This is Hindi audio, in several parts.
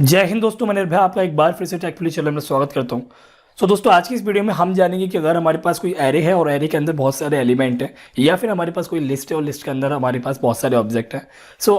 जय हिंद दोस्तों, मैं निर्भय आपका एक बार फिर से टेक्निकली चैनल में स्वागत करता हूं। दोस्तों, आज की इस वीडियो में हम जानेंगे कि अगर हमारे पास कोई एरे है और एरे के अंदर बहुत सारे एलिमेंट हैं, या फिर हमारे पास कोई लिस्ट है और लिस्ट के अंदर हमारे पास बहुत सारे ऑब्जेक्ट हैं।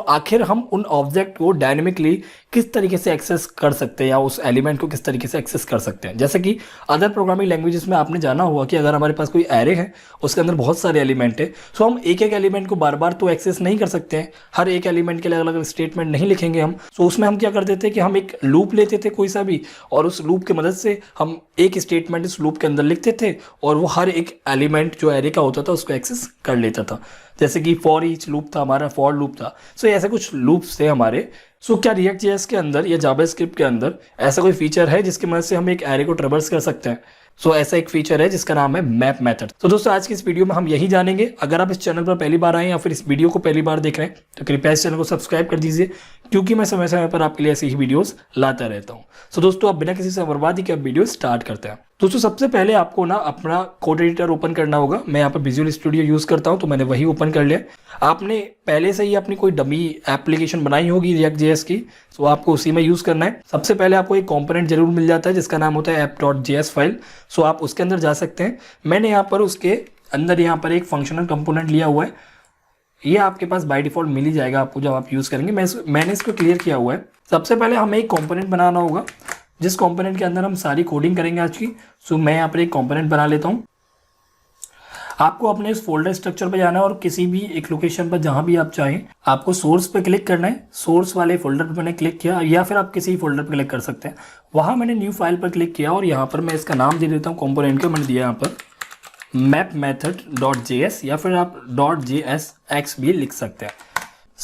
आखिर हम उन ऑब्जेक्ट को डायनेमिकली किस तरीके से एक्सेस कर सकते हैं या उस एलिमेंट को किस तरीके से एक्सेस कर सकते हैं। जैसे कि अदर प्रोग्रामिंग लैंग्वेजेस में आपने जाना होगा कि अगर हमारे पास कोई एरे है, उसके अंदर बहुत सारे एलिमेंट है, हम एक एक एलिमेंट को बार बार तो एक्सेस नहीं कर सकते हैं। हर एक एलिमेंट के लिए अलग अलग स्टेटमेंट नहीं लिखेंगे हम। उसमें हम क्या करते थे कि हम एक लूप लेते थे कोई सा भी, और उस लूप की मदद से हम एक स्टेटमेंट इस लूप के अंदर लिखते थे और वो हर एक एलिमेंट जो एरे का होता था उसको एक्सेस कर लेता था। जैसे कि फॉर ईच लूप था, हमारा फॉर लूप था। ऐसे कुछ लूप्स थे हमारे। क्या रिएक्ट जेएस के अंदर या जावास्क्रिप्ट के अंदर ऐसा कोई फीचर है जिसकी मदद से हम एक एरे को ट्रेवर्स कर सकते हैं? ऐसा एक फीचर है जिसका नाम है मैप मेथड। दोस्तों, आज की इस वीडियो में हम यही जानेंगे। अगर आप इस चैनल पर पहली बार आए या फिर इस वीडियो को पहली बार देख रहे हैं तो कृपया इस चैनल को सब्सक्राइब कर दीजिए, क्योंकि मैं समय समय पर आपके लिए ऐसी ही वीडियोस लाता रहता हूं। दोस्तों, अब बिना किसी से बर्बादी के अब वीडियो स्टार्ट करते हैं। दोस्तों, सबसे पहले आपको ना अपना कोड एडिटर ओपन करना होगा। मैं यहाँ पर विजुअल स्टूडियो यूज करता हूँ, तो मैंने वही ओपन कर लिया। आपने पहले से ही अपनी कोई डमी एप्लीकेशन बनाई होगी रिएक्ट जेएस की, आपको उसी में यूज करना है। सबसे पहले आपको एक कंपोनेंट जरूर मिल जाता है जिसका नाम होता है app.js फाइल। आप उसके अंदर जा सकते हैं। मैंने यहाँ पर उसके अंदर यहाँ पर एक फंक्शनल कंपोनेंट लिया हुआ है। ये आपके पास बाय डिफॉल्ट मिल ही जाएगा आपको जब आप यूज करेंगे। मैंने इसको क्लियर किया हुआ है। सबसे पहले हमें एक कंपोनेंट बनाना होगा जिस कंपोनेंट के अंदर हम सारी कोडिंग करेंगे आज की। मैं यहाँ पर एक कंपोनेंट बना लेता हूँ। आपको अपने इस फोल्डर स्ट्रक्चर पर जाना है और किसी भी एक लोकेशन पर जहां भी आप चाहें आपको सोर्स पे क्लिक करना है। सोर्स वाले फोल्डर पर मैंने क्लिक किया, या फिर आप किसी फोल्डर पर क्लिक कर सकते हैं। वहां मैंने न्यू फाइल पर क्लिक किया और यहाँ पर मैं इसका नाम दे देता हूँ कंपोनेंट को। मैंने दिया यहाँ पर मैप मेथड .js, या फिर आप .jsx भी लिख सकते हैं।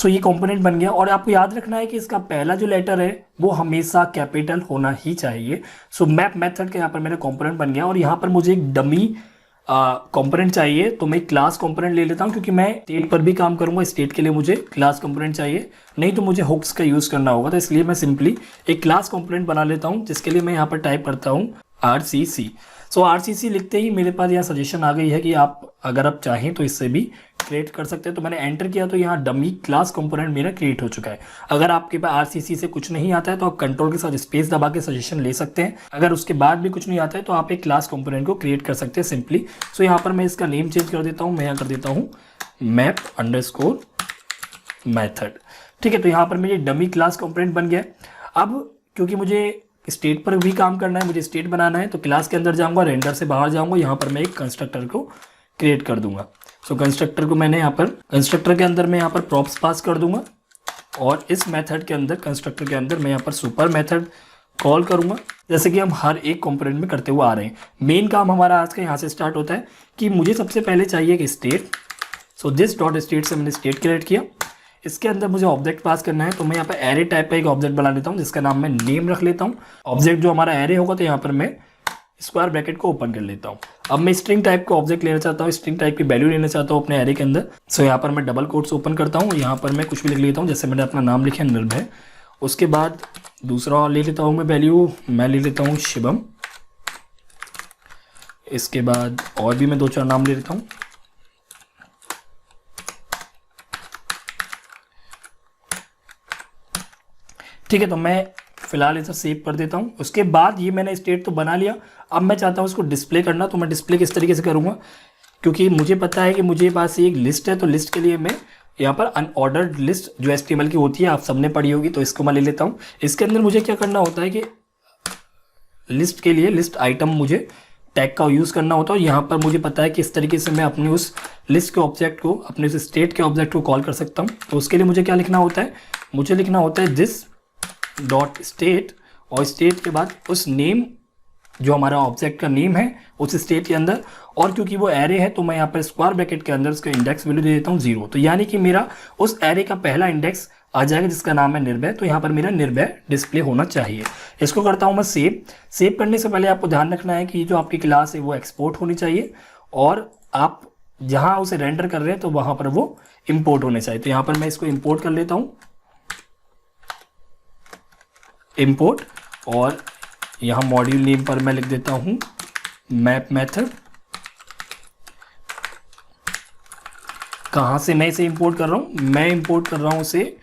ये कंपोनेंट बन गया। और आपको याद रखना है कि इसका पहला जो लेटर है वो हमेशा कैपिटल होना ही चाहिए। मैप मेथड का यहाँ पर मेरा कंपोनेंट बन गया। और यहाँ पर मुझे एक डमी कंपोनेंट चाहिए, तो मैं क्लास कंपोनेंट ले लेता हूं, क्योंकि मैं स्टेट पर भी काम करूंगा। स्टेट के लिए मुझे क्लास कंपोनेंट चाहिए, नहीं तो मुझे हुक्स का यूज करना होगा। तो इसलिए मैं सिंपली एक क्लास कंपोनेंट बना लेता हूं, जिसके लिए मैं यहाँ पर टाइप करता हूं RCC। RCC लिखते ही मेरे पास यहाँ सजेशन आ गई है कि अगर आप चाहें तो इससे भी क्रिएट कर सकते हैं। तो मैंने एंटर किया तो यहाँ डमी क्लास कंपोनेंट मेरा क्रिएट हो चुका है। अगर आपके पास RCC से कुछ नहीं आता है तो आप कंट्रोल के साथ स्पेस दबा के सजेशन ले सकते हैं। अगर उसके बाद भी कुछ नहीं आता है तो आप एक क्लास कंपोनेंट को क्रिएट कर सकते हैं सिंपली। यहाँ पर मैं इसका नेम चेंज कर देता हूँ। मैं यहाँ कर देता हूँ map_method। ठीक है, तो यहाँ पर मेरी डमी क्लास कंपोनेंट बन गया। अब क्योंकि मुझे स्टेट पर भी काम करना है, मुझे स्टेट बनाना है, तो क्लास के अंदर जाऊंगा, रेंडर से बाहर जाऊंगा, यहाँ पर मैं एक कंस्ट्रक्टर को क्रिएट कर दूंगा। कंस्ट्रक्टर को मैंने यहाँ पर कंस्ट्रक्टर के अंदर मैं यहाँ पर प्रॉप्स पास कर दूंगा, और इस मेथड के अंदर कंस्ट्रक्टर के अंदर मैं यहाँ पर सुपर मेथड कॉल करूंगा, जैसे कि हम हर एक कंपोनेंट में करते हुए आ रहे हैं। मेन काम हमारा आज का यहाँ से स्टार्ट होता है कि मुझे सबसे पहले चाहिए कि स्टेट। दिस डॉट स्टेट से मैंने स्टेट क्रिएट किया। इसके अंदर मुझे ऑब्जेक्ट पास करना है, तो मैं यहाँ पर एरे टाइप का एक ऑब्जेक्ट बना लेता हूँ, जिसका नाम मैं नेम रख लेता हूँ। ऑब्जेक्ट जो हमारा एरे होगा, तो यहाँ पर मैं स्क्वायर ब्रैकेट को ओपन कर लेता हूँ। अब मैं स्ट्रिंग टाइप का ऑब्जेक्ट लेना चाहता हूँ, स्ट्रिंग टाइप की वैल्यू लेना चाहता हूँ अपने एरे के अंदर। यहाँ पर मैं डबल कोट्स ओपन करता हूँ, यहाँ पर मैं कुछ भी लिख लेता हूँ, जैसे मैंने अपना नाम लिखा है निर्भय। उसके बाद दूसरा ले लेता हूँ मैं वैल्यू, मैं ले लेता हूँ शिवम। इसके बाद और भी मैं 2-4 नाम ले लेता हूँ। ठीक है, तो मैं फिलहाल इसे सेव कर देता हूँ। उसके बाद ये मैंने स्टेट तो बना लिया। अब मैं चाहता हूँ इसको डिस्प्ले करना, तो मैं डिस्प्ले किस तरीके से करूँगा, क्योंकि मुझे पता है कि मुझे पास एक लिस्ट है, तो लिस्ट के लिए मैं यहाँ पर अनऑर्डर्ड लिस्ट जो HTML की होती है आप सबने पढ़ी होगी, तो इसको मैं ले लेता हूँ। इसके अंदर मुझे क्या करना होता है कि लिस्ट के लिए लिस्ट आइटम मुझे टैग का यूज़ करना होता है। यहाँ पर मुझे पता है कि इस तरीके से मैं अपने उस लिस्ट के ऑब्जेक्ट को, अपने उस स्टेट के ऑब्जेक्ट को कॉल कर सकता हूँ। तो उसके लिए मुझे क्या लिखना होता है, मुझे लिखना होता है दिस डॉट स्टेट, और स्टेट के बाद उस नेम जो हमारा ऑब्जेक्ट का नेम है उस स्टेट के अंदर। और क्योंकि वो एरे है तो मैं यहाँ पर स्क्वायर ब्रैकेट के अंदर उसका इंडेक्स वैल्यू दे देता हूँ 0। तो यानी कि मेरा उस एरे का पहला इंडेक्स आ जाएगा जिसका नाम है निर्भय। तो यहाँ पर मेरा निर्भय डिस्प्ले होना चाहिए। इसको करता हूँ मैं सेव। सेव करने से पहले आपको ध्यान रखना है कि जो आपकी क्लास है वो एक्सपोर्ट होनी चाहिए, और आप जहाँ उसे रेंडर कर रहे हैं तो वहाँ पर वो इम्पोर्ट होने चाहिए। तो यहाँ पर मैं इसको इम्पोर्ट कर लेता हूँ, इम्पोर्ट, और यहाँ मॉड्यूल नेम पर मैं लिख देता हूँ मैप मेथड। कहाँ से मैं इसे इंपोर्ट कर रहा हूँ, मैं इंपोर्ट कर रहा हूँ उसे ./.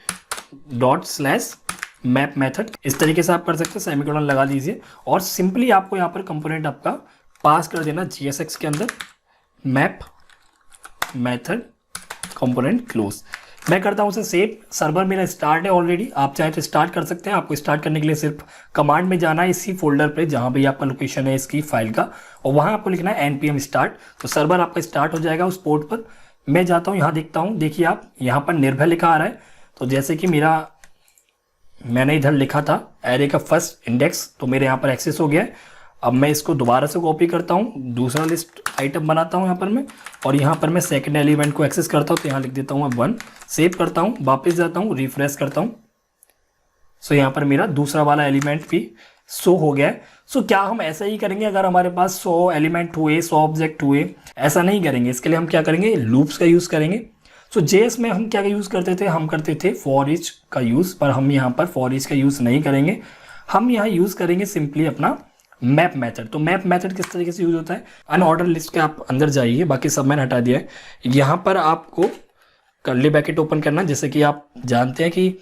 Map method. इस तरीके से आप कर सकते हैं, सेमीकोलन लगा लीजिए और सिंपली आपको यहाँ पर कंपोनेंट आपका पास कर देना JSX के अंदर, मैप मेथड कंपोनेंट क्लोज। मैं करता हूँ उसे सेव। सर्वर मेरा स्टार्ट है ऑलरेडी, आप चाहे तो स्टार्ट कर सकते हैं। आपको स्टार्ट करने के लिए सिर्फ कमांड में जाना है इसी फोल्डर पे जहाँ भी आपका लोकेशन है इसकी फाइल का, और वहाँ आपको लिखना है npm स्टार्ट। तो सर्वर आपका स्टार्ट हो जाएगा उस पोर्ट पर। मैं जाता हूँ यहाँ देखता हूँ, देखिए आप यहाँ पर निर्भय लिखा आ रहा है। तो जैसे कि मैंने इधर लिखा था एरे का फर्स्ट इंडेक्स, तो मेरे यहाँ पर एक्सेस हो गया है। अब मैं इसको दोबारा से कॉपी करता हूँ, दूसरा लिस्ट आइटम बनाता हूँ यहाँ पर मैं, और यहाँ पर मैं सेकंड एलिमेंट को एक्सेस करता हूँ। तो यहाँ लिख देता हूँ 1, सेव करता हूँ, वापस जाता हूँ, रिफ्रेश करता हूँ। सो यहाँ पर मेरा दूसरा वाला एलिमेंट भी शो हो गया है। सो क्या हम ऐसा ही करेंगे अगर हमारे पास 100 एलिमेंट हुए, 100 ऑब्जेक्ट हुए? ऐसा नहीं करेंगे। इसके लिए हम क्या करेंगे, लूप्स का यूज़ करेंगे। सो JS में हम क्या यूज़ करते थे, हम करते थे फॉर ईच का यूज़, पर हम यहाँ पर फॉर ईच का यूज़ नहीं करेंगे। हम यहाँ यूज़ करेंगे सिंपली अपना मैप मेथड। तो मैप मेथड किस तरीके से यूज होता है, अनऑर्डर लिस्ट के आप अंदर जाइए, बाकी सब मैंने हटा दिया है। यहाँ पर आपको कर्ली ब्रैकेट ओपन करना, जैसे कि आप जानते हैं कि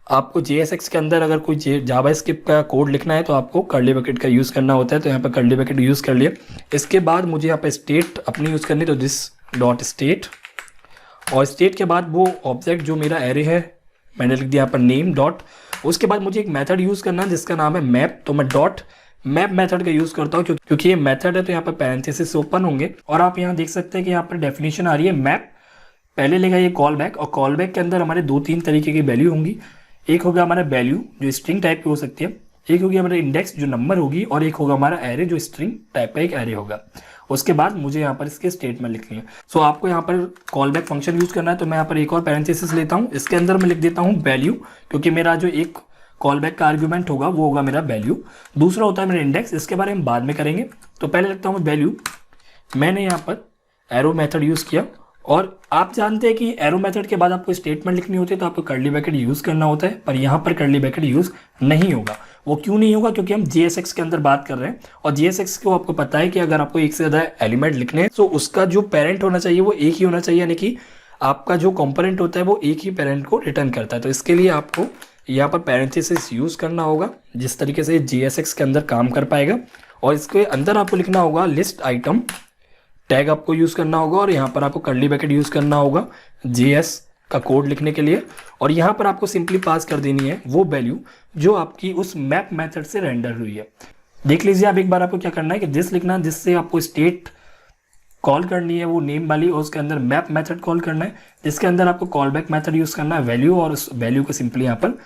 आपको JSX के अंदर अगर कोई जावास्क्रिप्ट का कोड लिखना है तो आपको कर्ली ब्रैकेट का यूज़ करना होता है। तो यहाँ पर कर्ली ब्रैकेट यूज़ कर लिया। इसके बाद मुझे यहाँ पर स्टेट अपनी यूज़ करनी, तो दिस डॉट स्टेट, और स्टेट के बाद वो ऑब्जेक्ट जो मेरा एरे है मैंने लिख दिया यहाँ पर नेम डॉट। उसके बाद मुझे एक मेथड यूज़ करना है जिसका नाम है मैप। तो मैं डॉट मैप मेथड का यूज़ करता हूँ क्योंकि ये मेथड है, तो यहाँ पर पैरेंथेसिस ओपन होंगे और आप यहाँ देख सकते हैं कि यहाँ पर डेफिनेशन आ रही है मैप। पहले लेगा ये कॉल बैक, और कॉल बैक के अंदर हमारे 2-3 तरीके की वैल्यू होंगी। एक होगा हमारा वैल्यू जो स्ट्रिंग टाइप की हो सकती है, एक होगी हमारा इंडेक्स जो नंबर होगी, और एक होगा हमारा एरे जो स्ट्रिंग टाइप का एक एरे होगा। उसके बाद मुझे यहाँ पर इसके स्टेटमेंट लिखनी है। सो आपको यहाँ पर कॉल बैक फंक्शन यूज़ करना है। तो मैं यहाँ पर एक और पैरेंथेसिस लेता हूँ, इसके अंदर मैं लिख देता हूँ वैल्यू, क्योंकि मेरा जो एक कॉल बैक का आर्ग्यूमेंट होगा वो होगा मेरा वैल्यू। दूसरा होता है मेरा इंडेक्स, इसके बारे में बाद में करेंगे। तो पहले लिखता हूँ वैल्यू। मैंने यहाँ पर एरो मेथड यूज़ किया, और आप जानते हैं कि एरो मेथड के बाद आपको स्टेटमेंट लिखनी होती है तो आपको कर्ली ब्रैकेट यूज़ करना होता है, पर यहाँ पर कर्ली ब्रैकेट यूज़ नहीं होगा। वो क्यों नहीं होगा, क्योंकि हम JSX के अंदर बात कर रहे हैं, और JSX को आपको पता है कि अगर आपको एक से ज़्यादा एलिमेंट लिखने हैं तो उसका जो पेरेंट होना चाहिए वो एक ही होना चाहिए, यानी कि आपका जो कंपोनेंट होता है वो एक ही पेरेंट को रिटर्न करता है। तो इसके लिए आपको यहाँ पर पैरेंथेसिस यूज़ करना होगा, जिस तरीके से JSX के अंदर काम कर पाएगा। और इसके अंदर आपको लिखना होगा लिस्ट आइटम, टैग आपको यूज़ करना होगा, और यहाँ पर आपको कर्ली ब्रैकेट यूज़ करना होगा JS का कोड लिखने के लिए। और यहाँ पर आपको सिंपली पास कर देनी है वो वैल्यू जो आपकी उस मैप मेथड से रेंडर हुई है। देख लीजिए आप एक बार, आपको क्या करना है कि दिस लिखना है, जिससे आपको स्टेट कॉल करनी है वो नेम वाली, और उसके अंदर मैप मेथड कॉल करना है, जिसके अंदर आपको कॉल बैक मेथड यूज़ करना है वैल्यू, और उस वैल्यू को सिंपली यहाँ पर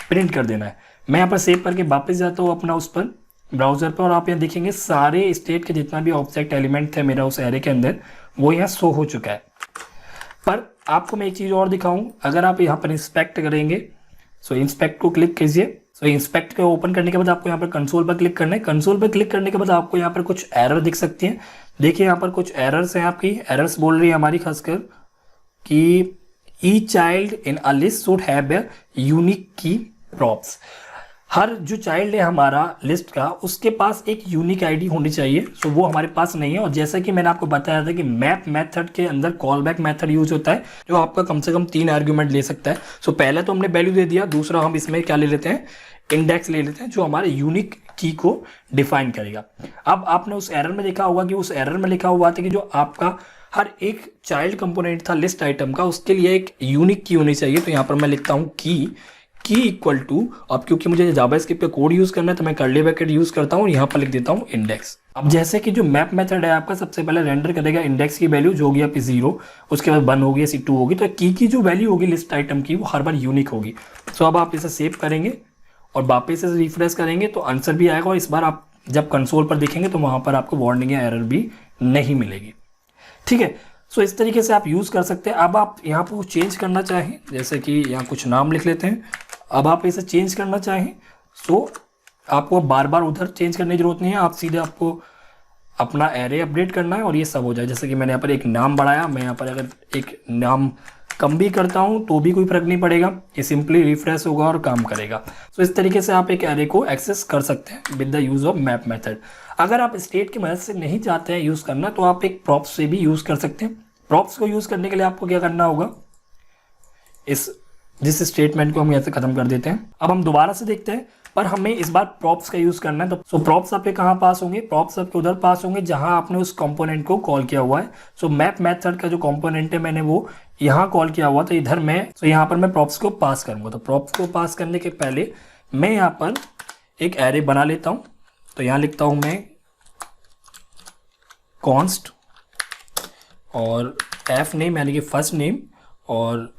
प्रिंट कर देना है। मैं यहाँ पर सेव करके वापस जाता हूँ अपना उस पर ब्राउज़र पर, और आप यहाँ देखेंगे सारे स्टेट के जितना भी ऑब्जेक्ट एलिमेंट थे मेरा उस एरे के अंदर वो यहाँ शो हो चुका है। पर आपको मैं एक चीज़ और दिखाऊं, अगर आप यहाँ पर इंस्पेक्ट करेंगे, सो इंस्पेक्ट को क्लिक कीजिए। सो इंस्पेक्ट को ओपन करने के बाद आपको यहाँ पर कंसोल पर क्लिक करना है। कंसोल पर क्लिक करने के बाद आपको यहाँ पर कुछ एरर दिख सकती हैं। देखिए यहाँ पर कुछ एरर्स हैं, आपकी एरर्स बोल रही है हमारी खासकर कि each child in a list should have a unique की प्रॉप्स। हर जो चाइल्ड है हमारा लिस्ट का, उसके पास एक यूनिक आईडी होनी चाहिए। सो वो हमारे पास नहीं है। और जैसा कि मैंने आपको बताया था कि मैप मेथड के अंदर कॉल बैक मेथड यूज होता है, जो आपका कम से कम 3 आर्ग्यूमेंट ले सकता है। सो पहले तो हमने वैल्यू दे दिया, दूसरा हम इसमें क्या ले लेते हैं, इंडेक्स ले लेते हैं, जो हमारे यूनिक की को डिफाइन करेगा। अब आपने उस एरर में देखा होगा कि उस एरर में लिखा हुआ था कि जो आपका हर एक चाइल्ड कंपोनेंट था लिस्ट आइटम का, उसके लिए एक यूनिक की होनी चाहिए। तो यहाँ पर मैं लिखता हूँ की इक्वल टू, अब क्योंकि मुझे जावास्क्रिप्ट का कोड यूज करना है तो मैं कर्ली ब्रैकेट यूज करता हूँ और यहाँ पर लिख देता हूँ इंडेक्स। अब जैसे कि जो मैप मेथड है आपका सबसे पहले रेंडर करेगा इंडेक्स की वैल्यू जो होगी आपकी 0, उसके बाद 1 होगी, 2 होगी, तो की जो वैल्यू होगी लिस्ट आइटम की वो हर बार यूनिक होगी। सो अब आप इसे सेव करेंगे और वापस से रिफ्रेश करेंगे तो आंसर भी आएगा, और इस बार आप जब कंसोल पर देखेंगे तो वहाँ पर आपको वार्निंग या एरर भी नहीं मिलेगी। ठीक है, सो इस तरीके से आप यूज़ कर सकते हैं। अब आप यहाँ पर चेंज करना चाहें, जैसे कि यहाँ कुछ नाम लिख लेते हैं, अब आप इसे चेंज करना चाहें सो आपको बार बार उधर चेंज करने की जरूरत नहीं है, आप सीधे आपको अपना एरे अपडेट करना है और ये सब हो जाए। जैसे कि मैंने यहाँ पर एक नाम बढ़ाया, मैं यहाँ पर अगर एक नाम कम भी करता हूँ तो भी कोई फर्क नहीं पड़ेगा, ये सिंपली रिफ्रेश होगा और काम करेगा। सो इस तरीके से आप एक एरे को एक्सेस कर सकते हैं with the use of map method. अगर आप स्टेट की मदद से नहीं चाहते हैं यूज़ करना तो आप एक प्रॉप्स से भी यूज़ कर सकते हैं। प्रॉप्स को यूज़ करने के लिए आपको क्या करना होगा, इस जिस स्टेटमेंट को हम यहाँ से खत्म कर देते हैं। अब हम दोबारा से देखते हैं, पर हमें इस बार प्रॉप्स का यूज करना है। तो सो प्रॉप्स आपके कहाँ पास होंगे, प्रॉप्स आपके उधर पास होंगे जहां आपने उस कंपोनेंट को कॉल किया हुआ है। सो मैप मेथड का जो कंपोनेंट है मैंने वो यहाँ कॉल किया हुआ, तो इधर मैं यहाँ पर मैं प्रॉप्स को पास करूंगा। तो प्रॉप्स को पास करने के पहले मैं यहाँ पर एक एरे बना लेता हूँ। तो यहाँ लिखता हूँ मैं कॉन्स्ट और एफ नेम यानी कि फर्स्ट नेम, और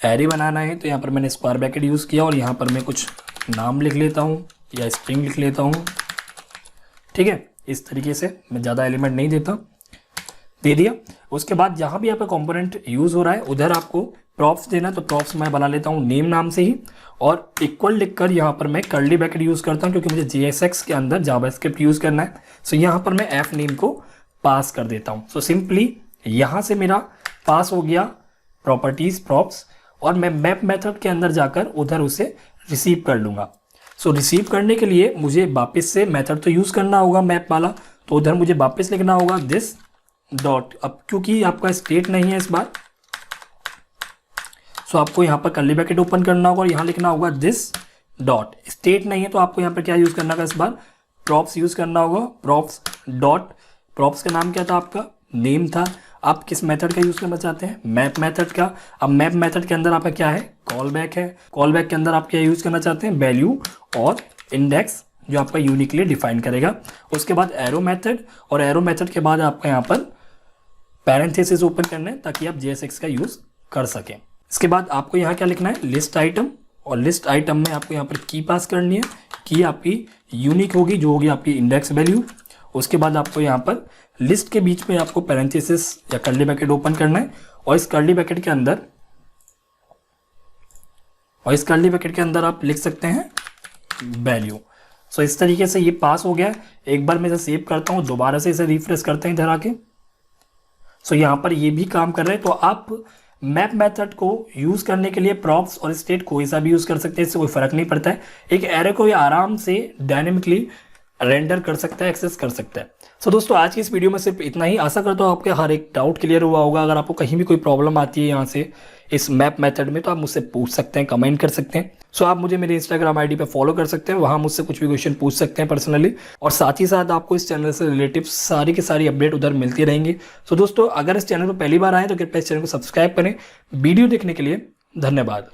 एरे बनाना है तो यहाँ पर मैंने स्क्वायर ब्रैकेट यूज़ किया और यहाँ पर मैं कुछ नाम लिख लेता हूँ या स्ट्रिंग लिख लेता हूँ। ठीक है, इस तरीके से मैं ज़्यादा एलिमेंट नहीं देता, दे दिया। उसके बाद जहाँ भी आपका कंपोनेंट यूज़ हो रहा है उधर आपको प्रॉप्स देना, तो प्रॉप्स मैं बना लेता हूँ नेम नाम से ही, और इक्वल लिखकर यहाँ पर मैं कर्ली ब्रैकेट यूज़ करता हूँ क्योंकि मुझे JSX के अंदर जावास्क्रिप्ट यूज़ करना है। सो यहाँ पर मैं एफ नेम को पास कर देता हूँ। सो सिंपली यहाँ से मेरा पास हो गया प्रॉपर्टीज प्रॉप्स, और मैं मैप मेथड के अंदर जाकर उधर उसे रिसीव कर लूँगा। सो रिसीव करने के लिए मुझे वापस से मेथड तो यूज़ करना होगा मैप वाला, तो उधर मुझे वापस लिखना होगा दिस डॉट। अब क्योंकि आपका स्टेट नहीं है इस बार, सो आपको यहाँ पर कर्ली ब्रैकेट ओपन करना होगा और यहाँ लिखना होगा दिस डॉट। स्टेट नहीं है तो आपको यहाँ पर क्या यूज़ करना होगा, इस बार प्रॉप्स यूज़ करना होगा। प्रॉप्स डॉट, प्रॉप्स का नाम क्या था आपका, नेम था। आप किस मेथड का यूज़ करना चाहते हैं, मैप मेथड का। अब मैप मेथड के अंदर आपका क्या है, कॉल बैक है। कॉल बैक के अंदर आप क्या यूज़ करना चाहते हैं, वैल्यू और इंडेक्स जो आपका यूनिकली डिफाइन करेगा। उसके बाद एरो मेथड, और एरो मेथड के बाद आपका यहाँ पर पैरेंथेसिस ओपन करना है ताकि आप JSX का यूज़ कर सकें। इसके बाद आपको यहाँ क्या लिखना है, लिस्ट आइटम, और लिस्ट आइटम में आपको यहाँ पर की पास करनी है। की आपकी यूनिक होगी जो होगी आपकी इंडेक्स वैल्यू। उसके बाद आपको यहाँ पर लिस्ट के बीच में आपको पैरेंथेसिस या कर्ली ब्रैकेट ओपन करना है, और इस कर्ली ब्रैकेट के अंदर आप लिख सकते हैं वैल्यू। सो इस तरीके से ये पास हो गया है। एक बार मैं इसे सेव करता हूँ, दोबारा से इसे रिफ्रेश करते हैं इधर आके। सो यहाँ पर ये भी काम कर रहे हैं। तो आप मैप मेथड को यूज़ करने के लिए प्रॉप्स और स्टेट कोई सा भी यूज़ कर सकते हैं, इससे कोई फ़र्क नहीं पड़ता है। एक एरे को ये आराम से डायनेमिकली रेंडर कर सकता है, एक्सेस कर सकता है। सो दोस्तों आज की इस वीडियो में सिर्फ इतना ही। आशा करता हूँ आपके हर एक डाउट क्लियर हुआ होगा। अगर आपको कहीं भी कोई प्रॉब्लम आती है यहाँ से इस मैप मेथड में, तो आप मुझसे पूछ सकते हैं, कमेंट कर सकते हैं। सो आप मुझे मेरे इंस्टाग्राम आईडी पे फॉलो कर सकते हैं, वहाँ मुझसे कुछ भी क्वेश्चन पूछ सकते हैं पर्सनली, और साथ ही साथ आपको इस चैनल से रिलेटिव सारी की सारी अपडेट उधर मिलती रहेंगी। सो दोस्तों अगर इस चैनल पर पहली बार आए तो कृपया इस चैनल को सब्सक्राइब करें। वीडियो देखने के लिए धन्यवाद।